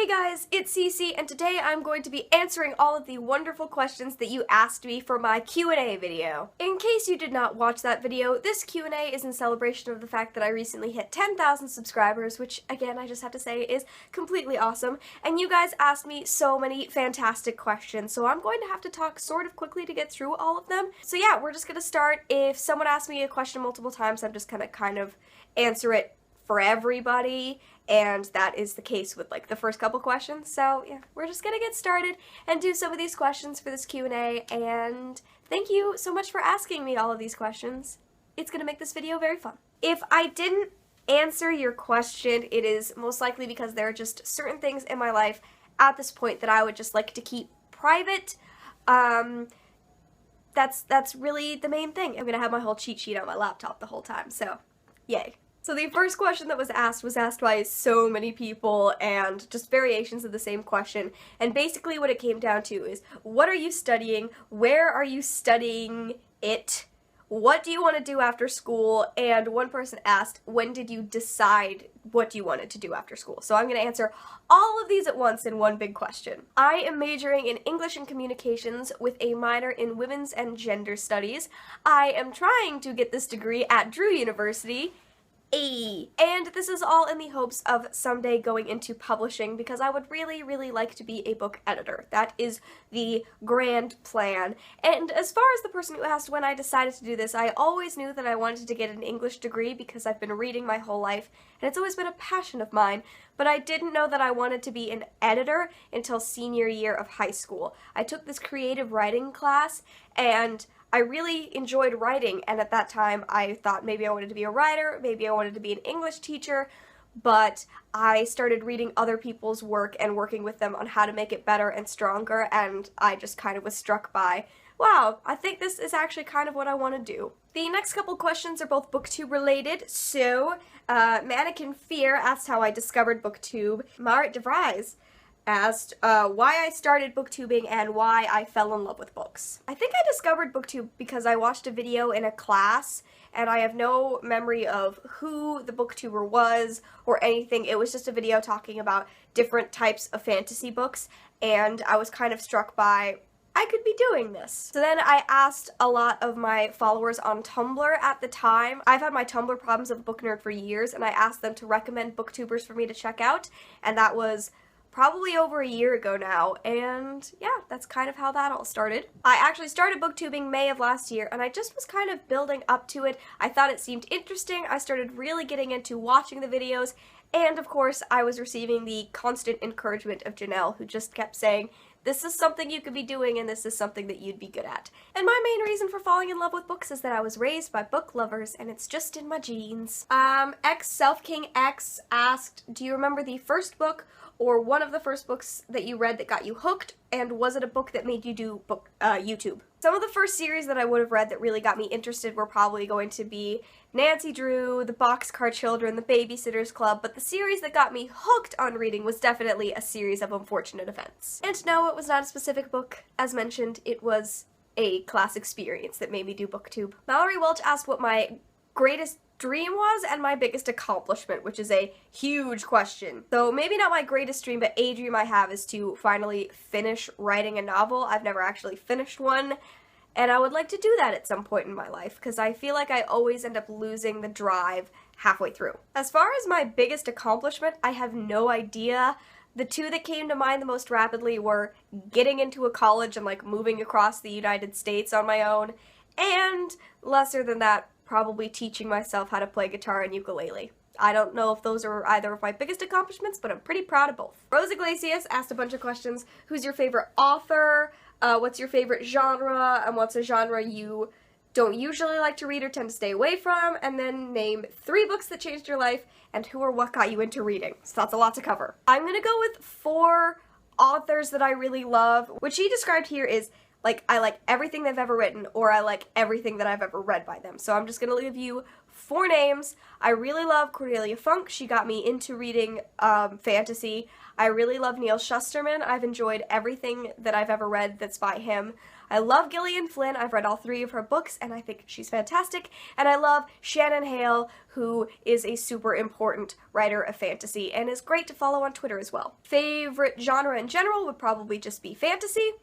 Hey guys, it's Cece, and today I'm going to be answering all of the wonderful questions that you asked me for my Q&A video. In case you did not watch that video, this Q&A is in celebration of the fact that I recently hit 10,000 subscribers, which, again, I just have to say is completely awesome, and you guys asked me so many fantastic questions, so I'm going to have to talk sort of quickly to get through all of them. So yeah, we're just gonna start. If someone asks me a question multiple times, I'm just gonna kind of answer it for everybody, and that is the case with like the first couple questions. So yeah, we're just gonna get started and do some of these questions for this Q&A, and thank you so much for asking me all of these questions. It's gonna make this video very fun. If I didn't answer your question, it is most likely because there are just certain things in my life at this point that I would just like to keep private. That's really the main thing. I'm gonna have my whole cheat sheet on my laptop the whole time, so yay. So the first question that was asked by so many people, and just variations of the same question, and basically what it came down to is, what are you studying, where are you studying it, what do you want to do after school, and one person asked, when did you decide what you wanted to do after school? So I'm going to answer all of these at once in one big question. I am majoring in English and Communications with a minor in Women's and Gender Studies. I am trying to get this degree at Drew University. And this is all in the hopes of someday going into publishing, because I would really, really like to be a book editor. That is the grand plan. And as far as the person who asked when I decided to do this, I always knew that I wanted to get an English degree because I've been reading my whole life, and it's always been a passion of mine, but I didn't know that I wanted to be an editor until senior year of high school. I took this creative writing class, and I really enjoyed writing, and at that time I thought maybe I wanted to be a writer, maybe I wanted to be an English teacher, but I started reading other people's work and working with them on how to make it better and stronger, and I just kind of was struck by, wow, I think this is actually kind of what I want to do. The next couple questions are both booktube related. So, Mannequin Fear asked how I discovered booktube. Marit DeVries asked why I started booktubing and why I fell in love with books. I think I discovered booktube because I watched a video in a class, and I have no memory of who the booktuber was or anything. It was just a video talking about different types of fantasy books, and I was kind of struck by, I could be doing this. So then I asked a lot of my followers on Tumblr at the time. I've had my Tumblr problems of a book nerd for years, and I asked them to recommend booktubers for me to check out, and that was probably over a year ago now, and yeah, that's kind of how that all started. I actually started booktubing May of last year, and I just was kind of building up to it. I thought it seemed interesting. I started really getting into watching the videos, and of course I was receiving the constant encouragement of Janelle, who just kept saying, this is something you could be doing, and this is something that you'd be good at. And my main reason for falling in love with books is that I was raised by book lovers, and it's just in my genes. Selfking X asked, do you remember the first book or one of the first books that you read that got you hooked, and was it a book that made you do YouTube? Some of the first series that I would have read that really got me interested were probably going to be Nancy Drew, The Boxcar Children, The Babysitter's Club, but the series that got me hooked on reading was definitely A Series of Unfortunate Events. And no, it was not a specific book. As mentioned, it was a class experience that made me do booktube. Mallory Welch asked what my greatest dream was and my biggest accomplishment, which is a huge question. So maybe not my greatest dream, but a dream I have is to finally finish writing a novel. I've never actually finished one, and I would like to do that at some point in my life, because I feel like I always end up losing the drive halfway through. As far as my biggest accomplishment, I have no idea. The two that came to mind the most rapidly were getting into a college and like moving across the United States on my own, and lesser than that, probably teaching myself how to play guitar and ukulele. I don't know if those are either of my biggest accomplishments, but I'm pretty proud of both. Rose Iglesias asked a bunch of questions. Who's your favorite author? What's your favorite genre? And what's a genre you don't usually like to read or tend to stay away from? And then name 3 books that changed your life, and who or what got you into reading. So that's a lot to cover. I'm gonna go with 4 authors that I really love. What she described here is, like, I like everything they've ever written, or I like everything that I've ever read by them. So I'm just gonna give you 4 names. I really love Cornelia Funke. She got me into reading fantasy. I really love Neil Shusterman. I've enjoyed everything that I've ever read that's by him. I love Gillian Flynn. I've read all 3 of her books, and I think she's fantastic. And I love Shannon Hale, who is a super important writer of fantasy and is great to follow on Twitter as well. Favorite genre in general would probably just be fantasy.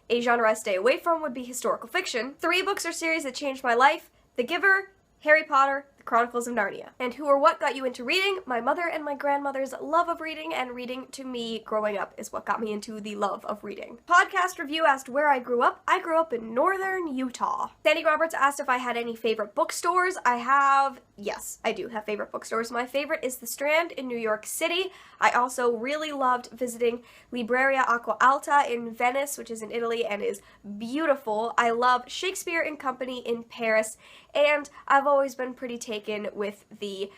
A genre I stay away from would be historical fiction. 3 books or series that changed my life: The Giver, Harry Potter, The Chronicles of Narnia. And who or what got you into reading? My mother and my grandmother's love of reading, and reading to me growing up is what got me into the love of reading. Podcast review asked where I grew up. I grew up in northern Utah. Sandy Roberts asked if I had any favorite bookstores. Yes, I do have favorite bookstores. My favorite is The Strand in New York City. I also really loved visiting Libreria Acqua Alta in Venice, which is in Italy and is beautiful. I love Shakespeare and Company in Paris, and I've always been pretty taken with the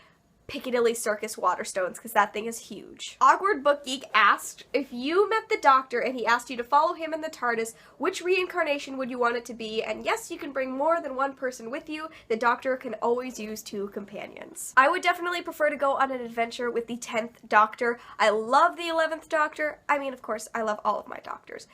Piccadilly Circus Waterstones because that thing is huge. Awkward Book Geek asked, if you met the Doctor and he asked you to follow him in the TARDIS, which reincarnation would you want it to be? And yes, you can bring more than one person with you. The Doctor can always use 2 companions. I would definitely prefer to go on an adventure with the 10th Doctor. I love the 11th Doctor. I mean, of course, I love all of my Doctors.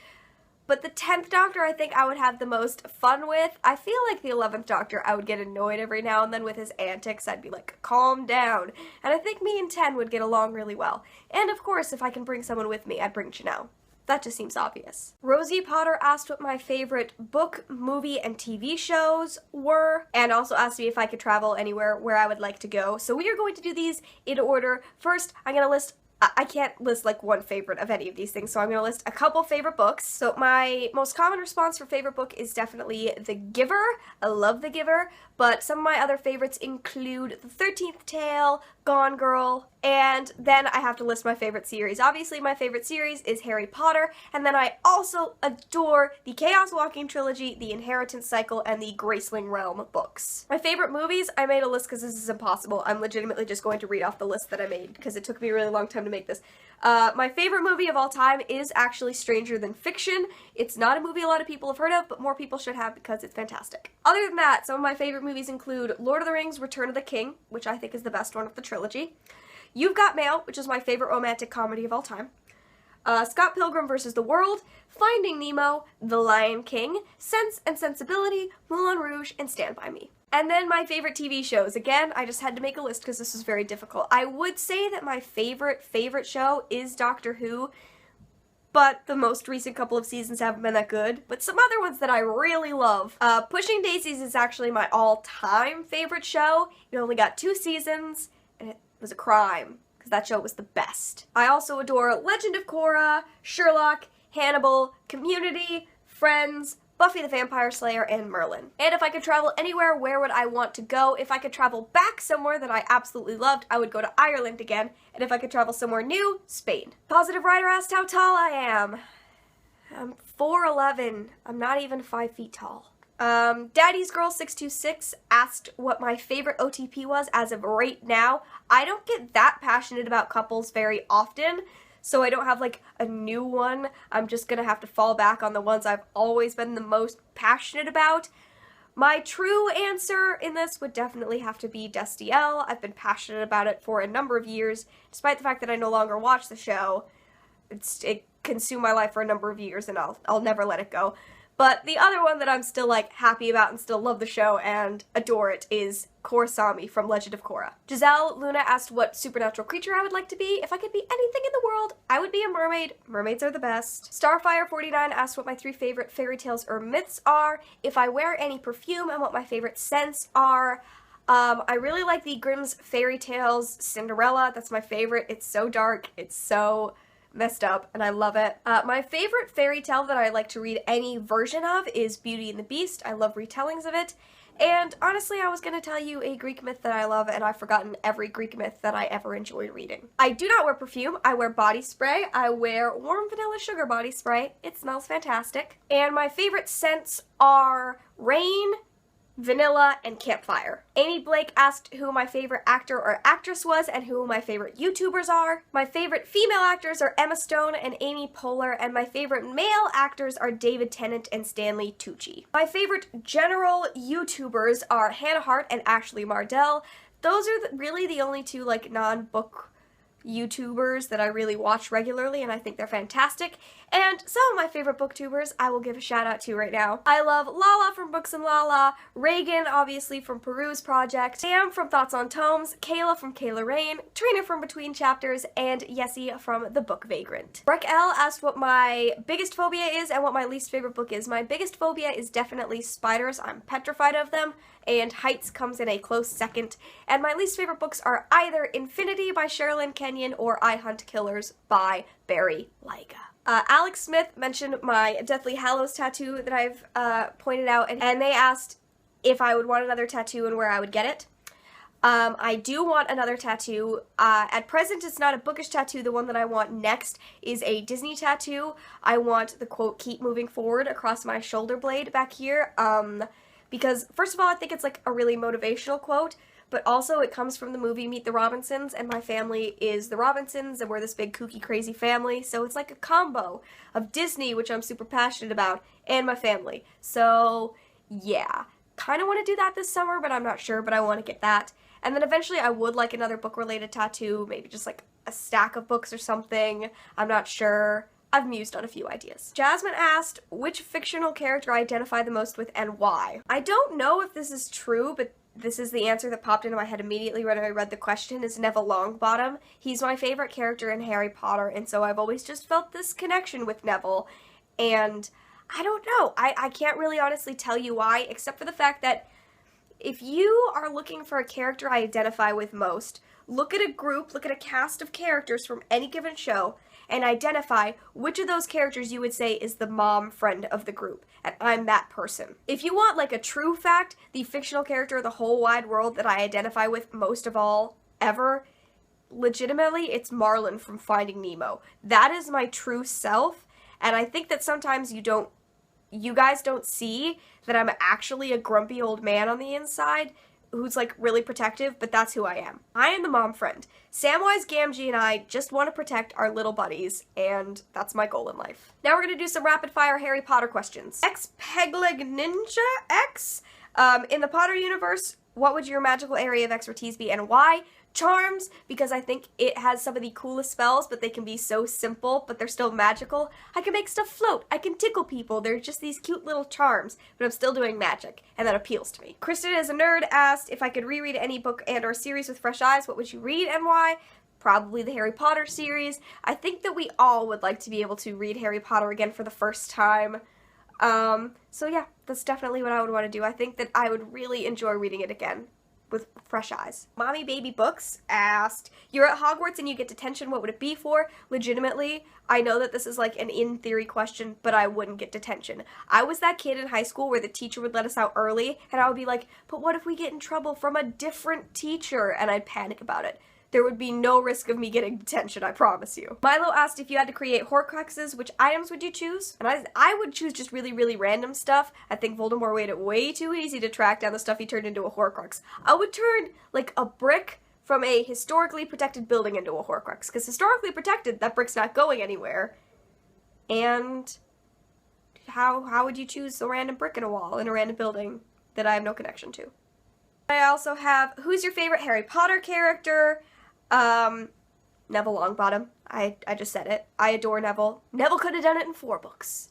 But the 10th Doctor I think I would have the most fun with. I feel like the 11th Doctor I would get annoyed every now and then with his antics. I'd be like, calm down. And I think me and 10 would get along really well. And of course, if I can bring someone with me, I'd bring Janelle. That just seems obvious. Rosie Potter asked what my favorite book, movie, and TV shows were, and also asked me if I could travel anywhere where I would like to go. So we are going to do these in order. First, I'm going to list I can't list like one favorite of any of these things, so I'm going to list a couple favorite books. So my most common response for favorite book is definitely The Giver. I love The Giver, but some of my other favorites include The 13th Tale, Gone Girl, and then I have to list my favorite series. Obviously, my favorite series is Harry Potter, and then I also adore the Chaos Walking trilogy, the Inheritance Cycle, and the Graceling Realm books. My favorite movies, I made a list because this is impossible. I'm legitimately just going to read off the list that I made because it took me a really long time to make this. My favorite movie of all time is actually Stranger Than Fiction. It's not a movie a lot of people have heard of, but more people should have because it's fantastic. Other than that, some of my favorite movies include Lord of the Rings, Return of the King, which I think is the best one of the trilogy. You've Got Mail, which is my favorite romantic comedy of all time. Scott Pilgrim vs. the World, Finding Nemo, The Lion King, Sense and Sensibility, Moulin Rouge, and Stand By Me. And then my favorite TV shows. Again, I just had to make a list because this was very difficult. I would say that my favorite show is Doctor Who, but the most recent couple of seasons haven't been that good. But some other ones that I really love. Pushing Daisies is actually my all-time favorite show. It only got 2 seasons, and it was a crime, because that show was the best. I also adore Legend of Korra, Sherlock, Hannibal, Community, Friends, Buffy the Vampire Slayer, and Merlin. And if I could travel anywhere, where would I want to go? If I could travel back somewhere that I absolutely loved, I would go to Ireland again. And if I could travel somewhere new, Spain. Positive Writer asked how tall I am. I'm 4'11". I'm not even 5 feet tall. Daddy's Girl 626 asked what my favorite OTP was as of right now. I don't get that passionate about couples very often, so I don't have like a new one. I'm just gonna have to fall back on the ones I've always been the most passionate about. My true answer in this would definitely have to be Destiel. I've been passionate about it for a number of years, despite the fact that I no longer watch the show. It consumed my life for a number of years, and I'll never let it go. But the other one that I'm still, like, happy about and still love the show and adore it is Korrasami from Legend of Korra. Giselle Luna asked what supernatural creature I would like to be. If I could be anything in the world, I would be a mermaid. Mermaids are the best. Starfire49 asked what my 3 favorite fairy tales or myths are, if I wear any perfume, and what my favorite scents are. I really like the Grimm's Fairy Tales Cinderella. That's my favorite. It's so dark. It's so messed up, and I love it. My favorite fairy tale that I like to read any version of is Beauty and the Beast. I love retellings of it. And honestly, I was going to tell you a Greek myth that I love, and I've forgotten every Greek myth that I ever enjoyed reading. I do not wear perfume. I wear body spray. I wear warm vanilla sugar body spray. It smells fantastic. And my favorite scents are rain, vanilla, and campfire. Amy Blake asked who my favorite actor or actress was and who my favorite YouTubers are. My favorite female actors are Emma Stone and Amy Poehler, and my favorite male actors are David Tennant and Stanley Tucci. My favorite general YouTubers are Hannah Hart and Ashley Mardell. those are really the only two, like, non-book YouTubers that I really watch regularly, and I think they're fantastic. And some of my favorite booktubers I will give a shout out to right now. I love Lala from Books and Lala, Reagan obviously from Peru's Project, Sam from Thoughts on Tomes, Kayla from Kayla Rain, Trina from Between Chapters, and Yessie from The Book Vagrant. Breck L asked what my biggest phobia is and what my least favorite book is. My biggest phobia is definitely spiders. I'm petrified of them, and heights comes in a close second. And my least favorite books are either Infinity by Sherilyn Kenyon or I Hunt Killers by Barry Lyga. Alex Smith mentioned my Deathly Hallows tattoo that I've pointed out, and they asked if I would want another tattoo and where I would get it. I do want another tattoo. At present, it's not a bookish tattoo. The one that I want next is a Disney tattoo. I want the quote, "Keep moving forward," across my shoulder blade back here, because first of all, I think it's like a really motivational quote, but also it comes from the movie Meet the Robinsons, and my family is the Robinsons, and we're this big kooky crazy family, so it's like a combo of Disney, which I'm super passionate about, and my family. So yeah, kind of want to do that this summer, but I'm not sure, but I want to get that. And then eventually I would like another book related tattoo, maybe just like a stack of books or something. I'm not sure. I've mused on a few ideas. Jasmine asked which fictional character I identify the most with and why. I don't know if this is true, but this is the answer that popped into my head immediately when I read the question, is Neville Longbottom. He's my favorite character in Harry Potter, and so I've always just felt this connection with Neville, and I don't know. I can't really honestly tell you why, except for the fact that if you are looking for a character I identify with most, look at a group, look at a cast of characters from any given show, and identify which of those characters you would say is the mom friend of the group, and I'm that person. If you want like a true fact, the fictional character of the whole wide world that I identify with most of all ever, legitimately, it's Marlin from Finding Nemo. That is my true self, and I think that sometimes you guys don't see that I'm actually a grumpy old man on the inside who's like really protective, but that's who I am. I am the mom friend. Samwise Gamgee and I just want to protect our little buddies, and that's my goal in life. Now we're going to do some rapid fire Harry Potter questions. X-Pegleg Ninja X, in the Potter universe, what would your magical area of expertise be and why? Charms, because I think it has some of the coolest spells, but they can be so simple, but they're still magical. I can make stuff float. I can tickle people. They're just these cute little charms, but I'm still doing magic, and that appeals to me. Kristen is a nerd asked if I could reread any book and or series with fresh eyes, what would you read and why? Probably the Harry Potter series. I think that we all would like to be able to read Harry Potter again for the first time. So yeah, that's definitely what I would want to do. I think that I would really enjoy reading it again with fresh eyes. Mommy Baby Books asked, you're at Hogwarts and you get detention, what would it be for? Legitimately, I know that this is like an in theory question, but I wouldn't get detention. I was that kid in high school where the teacher would let us out early, and I would be like, but what if we get in trouble from a different teacher? And I'd panic about it. There would be no risk of me getting detention, I promise you. Milo asked if you had to create Horcruxes, which items would you choose? And I would choose just really, really random stuff. I think Voldemort made it way too easy to track down the stuff he turned into a Horcrux. I would turn, like, a brick from a historically protected building into a Horcrux, because historically protected, that brick's not going anywhere. And how would you choose a random brick in a wall in a random building that I have no connection to? I also have, who's your favorite Harry Potter character? Neville Longbottom. I just said it. I adore Neville. Neville could have done it in 4 books.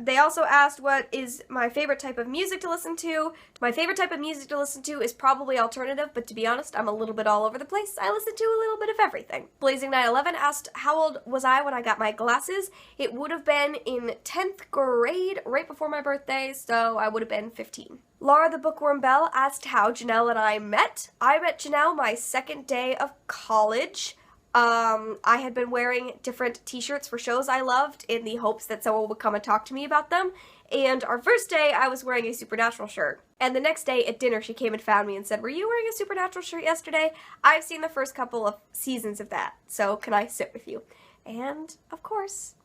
They also asked what is my favorite type of music to listen to. My favorite type of music to listen to is probably alternative, but to be honest, I'm a little bit all over the place. I listen to a little bit of everything. Blazing911 asked how old was I when I got my glasses. It would have been in 10th grade, right before my birthday, so I would have been 15. Laura the Bookworm Bell asked how Janelle and I met. I met Janelle my second day of college. I had been wearing different t-shirts for shows I loved in the hopes that someone would come and talk to me about them, and our first day I was wearing a Supernatural shirt, and the next day at dinner she came and found me and said, were you wearing a Supernatural shirt yesterday? I've seen the first couple of seasons of that, so can I sit with you? And, of course,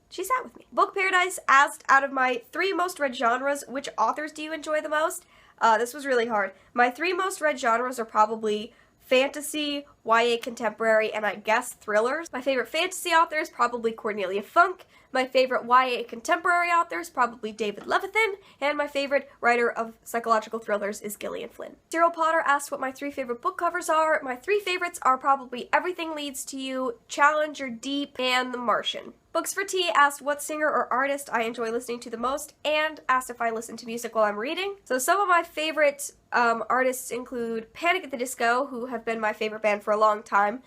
she sat with me. Book Paradise asked, out of my 3 most read genres, which authors do you enjoy the most? This was really hard. My 3 most read genres are probably fantasy, YA contemporary, and I guess thrillers. My favorite fantasy author is probably Cornelia Funke. My favorite YA contemporary author is probably David Levithan, and my favorite writer of psychological thrillers is Gillian Flynn. Cyril Potter asked what my 3 favorite book covers are. My 3 favorites are probably Everything Leads to You, Challenger Deep, and The Martian. Books for Tea asked what singer or artist I enjoy listening to the most, and asked if I listen to music while I'm reading. So some of my favorite artists include Panic at the Disco, who have been my favorite band for a long time,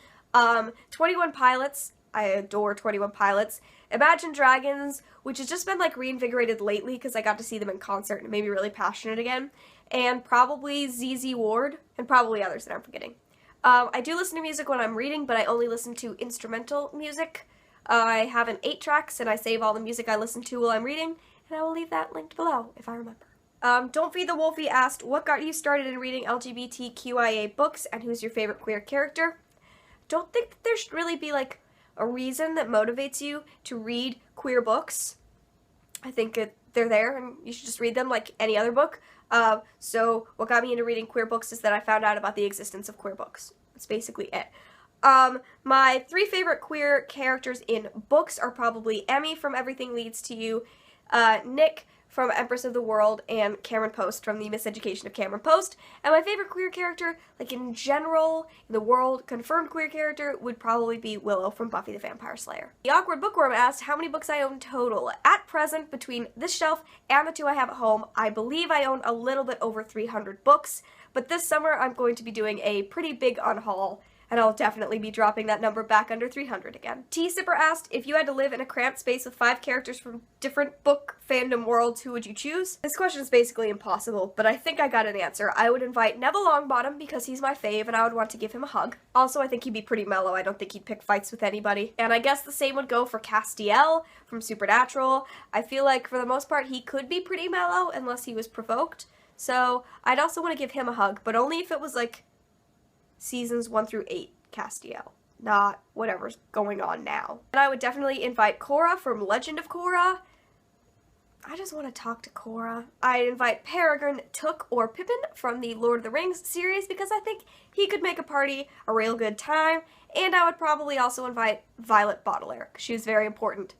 21 Pilots, I adore 21 Pilots, Imagine Dragons, which has just been like reinvigorated lately because I got to see them in concert and it made me really passionate again, and probably ZZ Ward, and probably others that I'm forgetting. I do listen to music when I'm reading, but I only listen to instrumental music. I have an 8 tracks and I save all the music I listen to while I'm reading, and I will leave that linked below if I remember. Don't Feed the Wolfie asked, what got you started in reading LGBTQIA books, and who's your favorite queer character? Don't think that there should really be like a reason that motivates you to read queer books. I think they're there and you should just read them like any other book. So what got me into reading queer books is that I found out about the existence of queer books. That's basically it. My 3 favorite queer characters in books are probably Emmy from Everything Leads to You, Nick from Empress of the World, and Cameron Post from The Miseducation of Cameron Post. And my favorite queer character, like in general, in the world, confirmed queer character, would probably be Willow from Buffy the Vampire Slayer. The Awkward Bookworm asked how many books I own total. At present, between this shelf and the 2 I have at home, I believe I own a little bit over 300 books, but this summer I'm going to be doing a pretty big unhaul, and I'll definitely be dropping that number back under 300 again. Tea Sipper asked, if you had to live in a cramped space with 5 characters from different book fandom worlds, who would you choose? This question is basically impossible, but I think I got an answer. I would invite Neville Longbottom because he's my fave and I would want to give him a hug. Also, I think he'd be pretty mellow. I don't think he'd pick fights with anybody. And I guess the same would go for Castiel from Supernatural. I feel like for the most part he could be pretty mellow unless he was provoked. So I'd also want to give him a hug, but only if it was like seasons 1 through 8 Castiel, not whatever's going on now. And I would definitely invite Korra from Legend of Korra. I just want to talk to Korra. I'd invite Peregrine, Took, or Pippin from the Lord of the Rings series because I think he could make a party a real good time. And I would probably also invite Violet Baudelaire because she was very important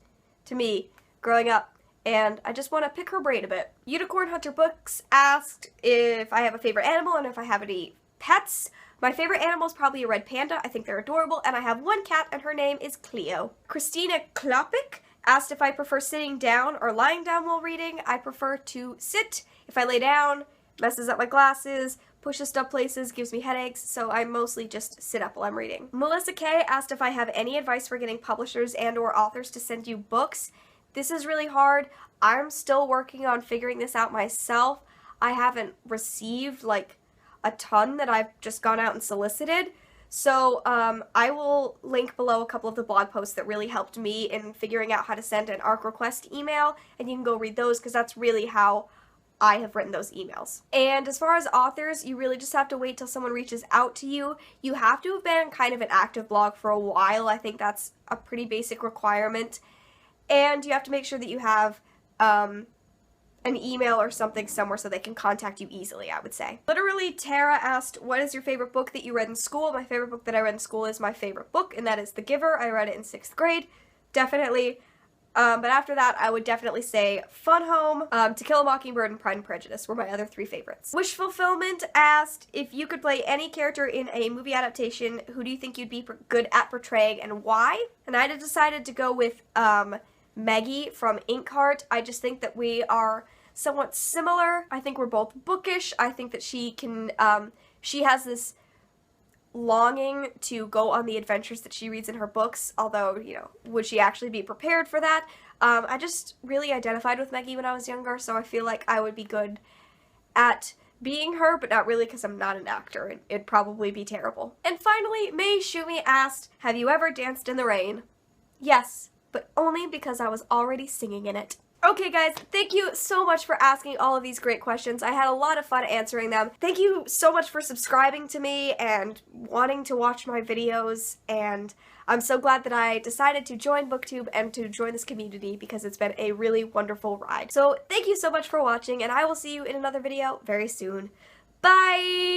to me growing up, and I just want to pick her brain a bit. Unicorn Hunter Books asked if I have a favorite animal and if I have any pets. My favorite animal is probably a red panda. I think they're adorable, and I have 1 cat, and her name is Cleo. Christina Klopik asked if I prefer sitting down or lying down while reading. I prefer to sit. If I lay down, messes up my glasses, pushes stuff places, gives me headaches, so I mostly just sit up while I'm reading. Melissa K asked if I have any advice for getting publishers and or authors to send you books. This is really hard. I'm still working on figuring this out myself. I haven't received, like, a ton that I've just gone out and solicited. So I will link below a couple of the blog posts that really helped me in figuring out how to send an ARC request email, and you can go read those because that's really how I have written those emails. And as far as authors, you really just have to wait till someone reaches out to you. You have to have been kind of an active blog for a while. I think that's a pretty basic requirement. And you have to make sure that you have an email or something somewhere so they can contact you easily, I would say. Literally, Tara asked, what is your favorite book that you read in school? My favorite book that I read in school is my favorite book, and that is The Giver. I read it in 6th grade, definitely. But after that, I would definitely say Fun Home, To Kill a Mockingbird, and Pride and Prejudice were my other 3 favorites. Wish Fulfillment asked, if you could play any character in a movie adaptation, who do you think you'd be good at portraying and why? And I decided to go with Maggie from Inkheart. I just think that we are somewhat similar. I think we're both bookish. I think that she can, she has this longing to go on the adventures that she reads in her books, although, you know, would she actually be prepared for that? I just really identified with Maggie when I was younger, so I feel like I would be good at being her, but not really because I'm not an actor. It'd probably be terrible. And finally, May Shumi asked, have you ever danced in the rain? Yes, but only because I was already singing in it. Okay guys, thank you so much for asking all of these great questions. I had a lot of fun answering them. Thank you so much for subscribing to me and wanting to watch my videos, and I'm so glad that I decided to join Booktube and to join this community because it's been a really wonderful ride. So thank you so much for watching, and I will see you in another video very soon. Bye!